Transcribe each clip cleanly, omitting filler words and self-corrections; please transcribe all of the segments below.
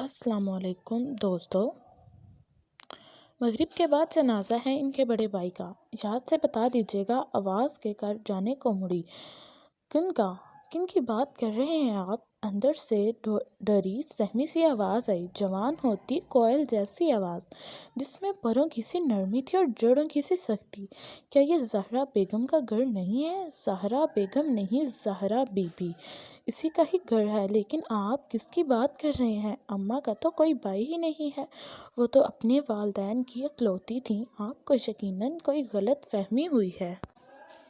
السلام علیکم دوستو۔ مغرب کے بعد جنازہ ہے ان کے بڑے بھائی کا، یاد سے بتا دیجیے گا آواز کے کر جانے کو مڑی۔ کن کی بات کر رہے ہیں آپ؟ اندر سے ڈری سہمی سی آواز آئی، جوان ہوتی کوئل جیسی آواز جس میں پروں کی سی نرمی تھی اور جڑوں کی سی سختی۔ کیا یہ زہرا بیگم کا گھر نہیں ہے؟ زہرا بیگم نہیں، زہرا بی بی اسی کا ہی گھر ہے، لیکن آپ کس کی بات کر رہے ہیں؟ اماں کا تو کوئی بھائی ہی نہیں ہے، وہ تو اپنے والدین کی اکلوتی تھیں۔ آپ کو یقیناً کوئی غلط فہمی ہوئی ہے۔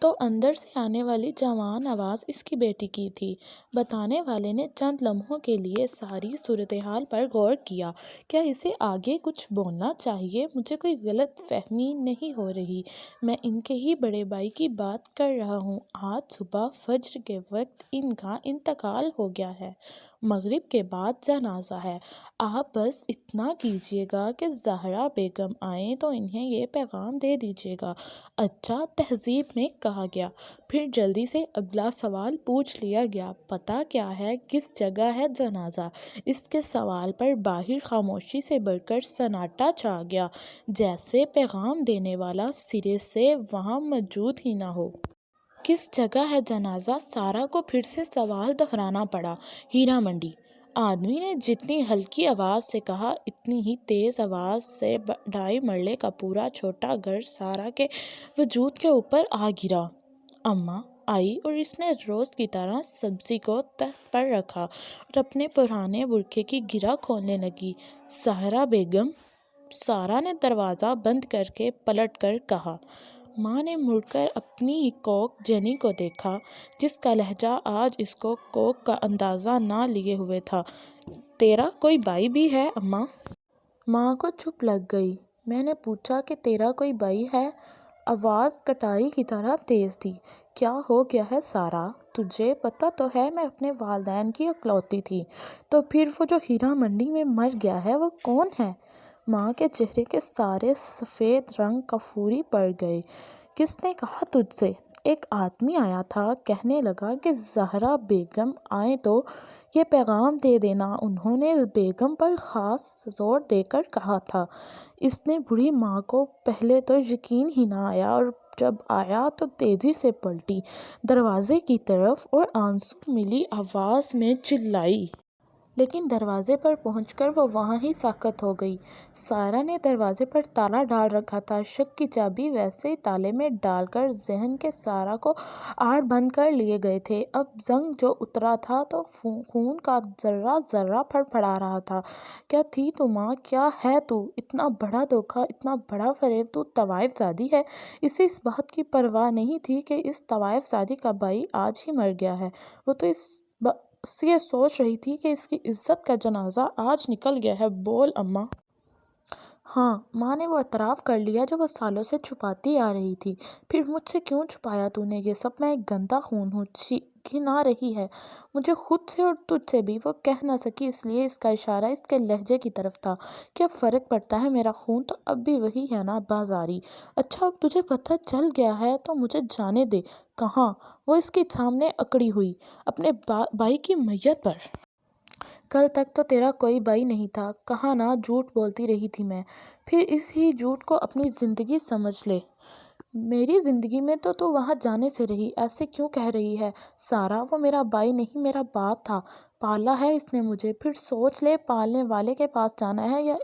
تو اندر سے آنے والی جوان آواز اس کی بیٹی کی تھی۔ بتانے والے نے چند لمحوں کے لیے ساری صورتحال پر غور کیا۔ کیا اسے آگے کچھ بولنا چاہیے؟ مجھے کوئی غلط فہمی نہیں ہو رہی، میں ان کے ہی بڑے بھائی کی بات کر رہا ہوں۔ آج صبح فجر کے وقت ان کا انتقال ہو گیا ہے، مغرب کے بعد جنازہ ہے۔ آپ بس اتنا کیجیے گا کہ زہرا بیگم آئیں تو انہیں یہ پیغام دے دیجیے گا۔ اچھا، تہذیب میں کہا گیا۔ پھر جلدی سے اگلا سوال پوچھ لیا گیا، پتہ کیا ہے کس جگہ ہے جنازہ؟ اس کے سوال پر باہر خاموشی سے بڑھ کر سناٹا چھا گیا، جیسے پیغام دینے والا سرے سے وہاں موجود ہی نہ ہو۔ کس جگہ ہے جنازہ؟ سارا کو پھر سے سوال دہرانا پڑا۔ ہیرا منڈی، آدمی نے جتنی ہلکی آواز سے کہا اتنی ہی تیز آواز سے 2.5 مرلے کا پورا چھوٹا گھر سارا کے وجود کے اوپر آ گرا۔ اماں آئی اور اس نے روز کی طرح سبزی کو تخت پر رکھا اور اپنے پرانے برقعے کی گرہ کھولنے لگی۔ زہرا بیگم، سارا نے دروازہ بند کر کے پلٹ کر کہا۔ ماں نے مڑ کر اپنی ہی کوک جنی کو دیکھا، جس کا لہجہ آج اس کو کوک کا اندازہ نہ لیے ہوئے تھا۔ تیرا کوئی بھائی بھی ہے اماں؟ ماں کو چپ لگ گئی۔ میں نے پوچھا کہ تیرا کوئی بھائی ہے؟ آواز کٹاری کی طرح تیز تھی۔ کیا ہو گیا ہے سارا؟ تجھے پتہ تو ہے میں اپنے والدین کی اکلوتی تھی، تو پھر وہ جو ہیرا منڈی میں مر گیا ہے وہ کون ہے؟ ماں کے چہرے کے سارے سفید رنگ کافوری پڑ گئے۔ کس نے کہا تجھ سے؟ ایک آدمی آیا تھا، کہنے لگا کہ زہرا بیگم آئیں تو یہ پیغام دے دینا۔ انہوں نے بیگم پر خاص زور دے کر کہا تھا۔ اس نے بوڑھی ماں کو پہلے تو یقین ہی نہ آیا، اور جب آیا تو تیزی سے پلٹی دروازے کی طرف اور آنسو ملی آواز میں چلائی۔ لیکن دروازے پر پہنچ کر وہ وہاں ہی ساکت ہو گئی۔ سارا نے دروازے پر تالا ڈال رکھا تھا، شک کی چابی ویسے ہی تالے میں ڈال کر ذہن کے سارا کو آڑ بند کر لیے گئے تھے۔ اب زنگ جو اترا تھا تو خون کا ذرہ ذرہ پھڑپڑا رہا تھا۔ کیا تھی تو ماں، کیا ہے تو؟ اتنا بڑا دھوکہ، اتنا بڑا فریب! تو طوائف زادی ہے! اسے اس بات کی پرواہ نہیں تھی کہ اس طوائف زادی کا بھائی آج ہی مر گیا ہے۔ وہ تو یہ سوچ رہی تھی کہ اس کی عزت کا جنازہ آج نکل گیا ہے۔ بول اماں۔ ہاں، ماں نے وہ اعتراف کر لیا جو وہ سالوں سے چھپاتی آ رہی تھی۔ پھر مجھ سے کیوں چھپایا تو نے یہ سب؟ میں ایک گندا خون ہوں، گھن آ رہی ہے مجھے خود سے اور تجھ سے بھی۔ وہ کہہ نہ سکی اس لیے اس کا اشارہ اس کے لہجے کی طرف تھا۔ کیا فرق پڑتا ہے؟ میرا خون تو اب بھی وہی ہے نا، بازاری۔ اچھا، اب تجھے پتہ چل گیا ہے تو مجھے جانے دے۔ کہاں؟ وہ اس کے سامنے اکڑی ہوئی۔ اپنے بھائی کی میت پر۔ کل تک تو تیرا کوئی بھائی نہیں تھا، کہا نا جھوٹ بولتی رہی تھی میں۔ پھر اس ہی جھوٹ کو اپنی زندگی سمجھ لے۔ میری زندگی میں تو وہاں جانے سے رہی، ایسے کیوں کہہ رہی ہے؟ سارا، وہ میرا بھائی نہیں، میرا باپ تھا۔ پالا ہے اس نے مجھے۔ پھر سوچ لے، پالنے والے کے پاس جانا ہے یا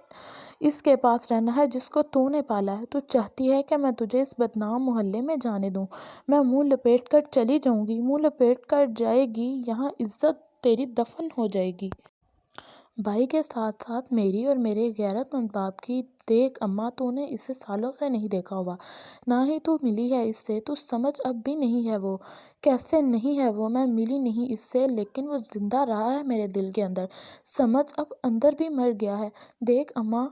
اس کے پاس رہنا ہے جس کو تو نے پالا ہے؟ تو چاہتی ہے کہ میں تجھے اس بدنام محلے میں جانے دوں؟ میں منہ لپیٹ کر چلی جاؤں گی، منہ لپیٹ کر جائے گی، یہاں عزت تیری دفن ہو جائے گی۔ بھائی کے ساتھ ساتھ میری اور میرے غیرت مند باپ کی۔ دیکھ اماں، تو نے اسے سالوں سے نہیں دیکھا ہوا، نہ ہی تو ملی ہے اس سے۔ تو سمجھ، اب بھی نہیں ہے وہ۔ کیسے نہیں ہے وہ؟ میں ملی نہیں اس سے، لیکن وہ زندہ رہا ہے میرے دل کے اندر۔ سمجھ، اب اندر بھی مر گیا ہے۔ دیکھ اماں،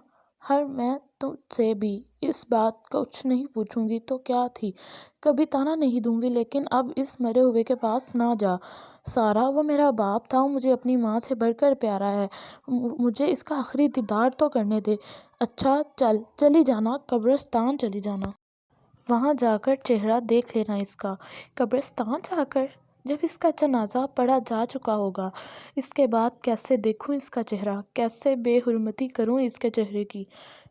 میں تجھ سے بھی اس بات کچھ نہیں پوچھوں گی تو کیا تھی، کبھی طعنہ نہیں دوں گی، لیکن اب اس مرے ہوئے کے پاس نہ جا۔ سارا، وہ میرا باپ تھا، مجھے اپنی ماں سے بڑھ کر پیارا ہے، مجھے اس کا آخری دیدار تو کرنے دے۔ اچھا چلی جانا، قبرستان چلی جانا۔ وہاں جا کر چہرہ دیکھ لینا اس کا۔ قبرستان جا کر؟ جب اس کا جنازہ پڑھا جا چکا ہوگا، اس کے بعد کیسے دیکھوں اس کا چہرہ، کیسے بے حرمتی کروں اس کے چہرے کی۔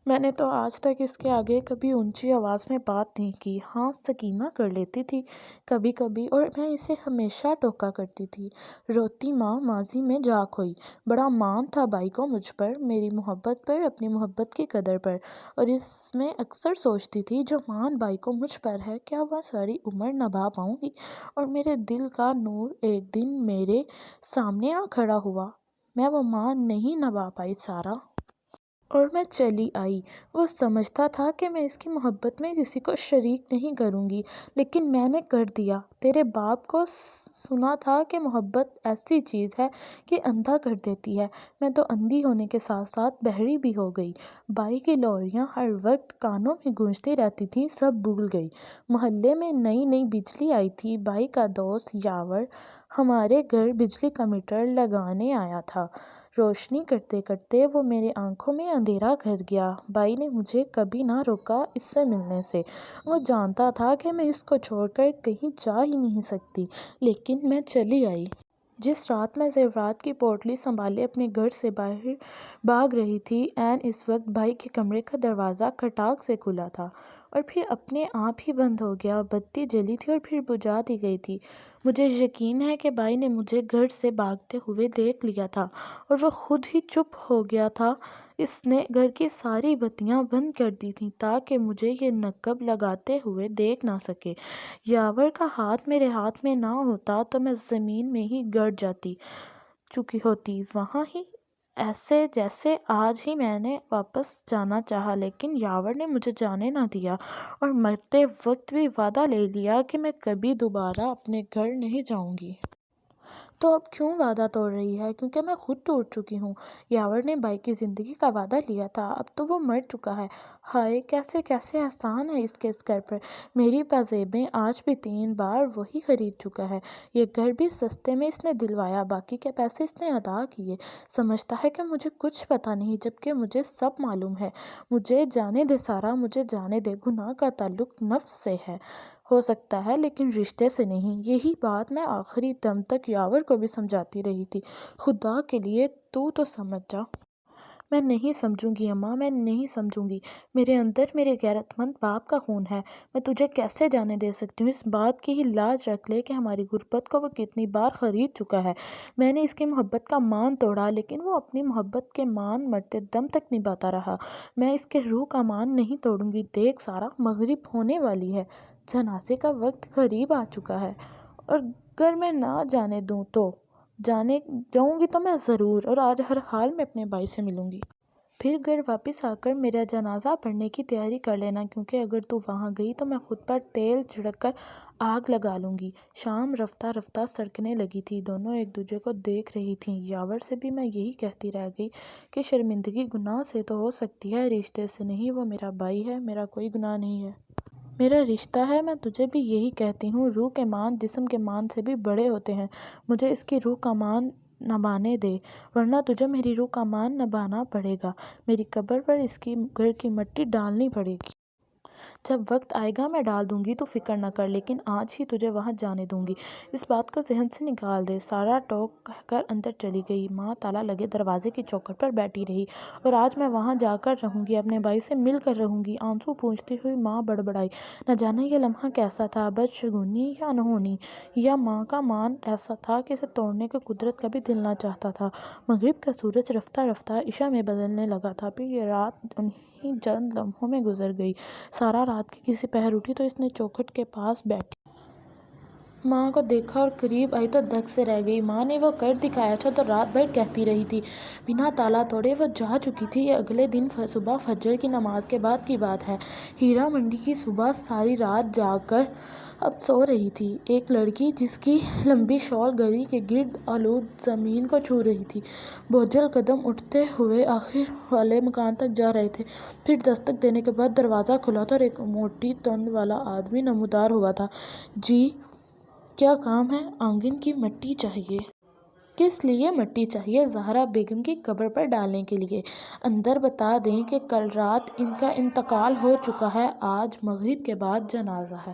میں نے تو آج تک اس کے آگے کبھی اونچی آواز میں بات نہیں کی۔ ہاں، سکینہ کر لیتی تھی کبھی کبھی، اور میں اسے ہمیشہ ٹوکا کرتی تھی۔ روتی ماں ماضی میں جا کھوئی۔ بڑا مان تھا بائی کو مجھ پر، میری محبت پر، اپنی محبت کی قدر پر، اور اس میں اکثر سوچتی تھی جو مان بائی کو مجھ پر ہے، کیا وہ ساری عمر نبھا پاؤں گی؟ اور میرے دل کا نور ایک دن میرے سامنے آ کھڑا ہوا۔ میں وہ مان نہیں نبھا پائی سارا، اور میں چلی آئی۔ وہ سمجھتا تھا کہ میں اس کی محبت میں کسی کو شریک نہیں کروں گی، لیکن میں نے کر دیا۔ تیرے باپ کو سنا تھا کہ محبت ایسی چیز ہے کہ اندھا کر دیتی ہے۔ میں تو اندھی ہونے کے ساتھ ساتھ بہری بھی ہو گئی۔ بائی کی لوریاں ہر وقت کانوں میں گونجتی رہتی تھیں، سب بھول گئی۔ محلے میں نئی نئی بجلی آئی تھی۔ بائی کا دوست یاور ہمارے گھر بجلی کا میٹر لگانے آیا تھا۔ روشنی کرتے کرتے وہ میرے آنکھوں میں اندھیرا کر گیا۔ بائی نے مجھے کبھی نہ روکا اس سے ملنے سے۔ وہ جانتا تھا کہ میں اس کو چھوڑ کر کہیں جا ہی نہیں سکتی، لیکن میں چلی آئی۔ جس رات میں زیورات کی پوٹلی سنبھالے اپنے گھر سے باہر بھاگ رہی تھی، عین اس وقت بائی کے کمرے کا دروازہ کھٹاک سے کھلا تھا، اور پھر اپنے آپ ہی بند ہو گیا۔ بتی جلی تھی اور پھر بجھا دی گئی تھی۔ مجھے یقین ہے کہ بائی نے مجھے گھر سے بھاگتے ہوئے دیکھ لیا تھا، اور وہ خود ہی چپ ہو گیا تھا۔ اس نے گھر کی ساری بتیاں بند کر دی تھیں تاکہ مجھے یہ نقب لگاتے ہوئے دیکھ نہ سکے۔ یاور کا ہاتھ میرے ہاتھ میں نہ ہوتا تو میں زمین میں ہی گڑ جاتی چکی ہوتی، وہاں ہی، ایسے جیسے آج ہی میں نے واپس جانا چاہا، لیکن یاور نے مجھے جانے نہ دیا، اور مرتے وقت بھی وعدہ لے لیا کہ میں کبھی دوبارہ اپنے گھر نہیں جاؤں گی۔ تو اب کیوں وعدہ توڑ رہی ہے؟ کیونکہ میں خود ٹوٹ چکی ہوں۔ یاور نے بائی کی زندگی کا وعدہ لیا تھا، اب تو وہ مر چکا ہے۔ ہائے، کیسے کیسے احسان ہے اس کے گھر پر۔ میری پازیبیں آج بھی 3 بار وہی خرید چکا ہے۔ یہ گھر بھی سستے میں اس نے دلوایا، باقی کے پیسے اس نے ادا کیے۔ سمجھتا ہے کہ مجھے کچھ پتہ نہیں، جبکہ مجھے سب معلوم ہے۔ مجھے جانے دے سارا، مجھے جانے دے۔ گناہ کا تعلق نفس سے ہو سکتا ہے لیکن رشتے سے نہیں۔ یہی بات میں آخری دم تک یاور کو بھی سمجھاتی رہی تھی۔ خدا کے لیے تو سمجھ جا۔ میں نہیں سمجھوں گی اماں، میں نہیں سمجھوں گی۔ میرے اندر میرے غیرت مند باپ کا خون ہے۔ میں تجھے کیسے جانے دے سکتی ہوں؟ اس بات کی ہی لاج رکھ لے کہ ہماری غربت کو وہ کتنی بار خرید چکا ہے۔ میں نے اس کی محبت کا مان توڑا، لیکن وہ اپنی محبت کے مان مرتے دم تک نبھاتا رہا۔ میں اس کے روح کا مان نہیں توڑوں گی۔ دیکھ سارا، مغرب ہونے والی ہے، جنازے کا وقت قریب آ چکا ہے، اور اگر میں نہ جانے دوں تو جاؤں گی تو میں ضرور، اور آج ہر حال میں اپنے بھائی سے ملوں گی۔ پھر گھر واپس آ کر میرا جنازہ پڑھنے کی تیاری کر لینا، کیونکہ اگر تو وہاں گئی تو میں خود پر تیل چھڑک کر آگ لگا لوں گی۔ شام رفتہ رفتہ سڑکنے لگی تھی، دونوں ایک دوسرے کو دیکھ رہی تھیں۔ یاور سے بھی میں یہی کہتی رہ گئی کہ شرمندگی گناہ سے تو ہو سکتی ہے، رشتے سے نہیں۔ وہ میرا بھائی ہے، میرا کوئی گناہ نہیں ہے۔ میرا رشتہ ہے۔ میں تجھے بھی یہی کہتی ہوں، روح کے مان جسم کے مان سے بھی بڑے ہوتے ہیں۔ مجھے اس کی روح کا مان نبھانے دے، ورنہ تجھے میری روح کا مان نبھانا پڑے گا۔ میری قبر پر اس کی گھر کی مٹی ڈالنی پڑے گی۔ جب وقت آئے گا میں ڈال دوں گی، تو فکر نہ کر، لیکن آج ہی تجھے وہاں جانے دوں گی۔ اس بات کو ذہن سے نکال دے۔ سارا ٹوک کہہ کر اندر چلی گئی۔ ماں تالا لگے دروازے کی چوکھٹ پر بیٹھی رہی۔ اور آج میں وہاں جا کر رہوں گی، اپنے بھائی سے مل کر رہوں گی۔ آنسو پونچھتی ہوئی ماں بڑبڑائی، نہ جانے یہ لمحہ کیسا تھا، بدشگونی یا انہونی، یا ماں کا مان ایسا تھا کہ اسے توڑنے کو قدرت کا بھی دل نہ چاہتا تھا۔ مغرب کا سورج رفتہ رفتہ عشاء میں بدلنے لگا تھا۔ پھر یہ رات انہی چند لمحوں میں گزر گئی۔ سارا رات کی کسی پہر اٹھی تو اس نے چوکھٹ کے پاس بیٹھی ماں کو دیکھا اور قریب آئی تو دھک سے رہ گئی۔ ماں نے وہ کر دکھایا تھا تو رات بھر کہتی رہی تھی۔ بنا تالا توڑے وہ جا چکی تھی۔ یہ اگلے دن صبح فجر کی نماز کے بعد کی بات ہے۔ ہیرا منڈی کی صبح ساری رات جاگ کر اب سو رہی تھی۔ ایک لڑکی جس کی لمبی شال گلی کے گرد آلود زمین کو چھو رہی تھی، بوجھل قدم اٹھتے ہوئے آخر والے مکان تک جا رہے تھے۔ پھر دستک دینے کے بعد دروازہ کھلا تھا اور ایک موٹی تند والا آدمی نمودار ہوا تھا۔ جی، کیا کام ہے؟ آنگن کی مٹی چاہیے۔ کس لیے مٹی چاہیے؟ زہرا بیگم کی قبر پر ڈالنے کے لیے۔ اندر بتا دیں کہ کل رات ان کا انتقال ہو چکا ہے، آج مغرب کے بعد جنازہ ہے۔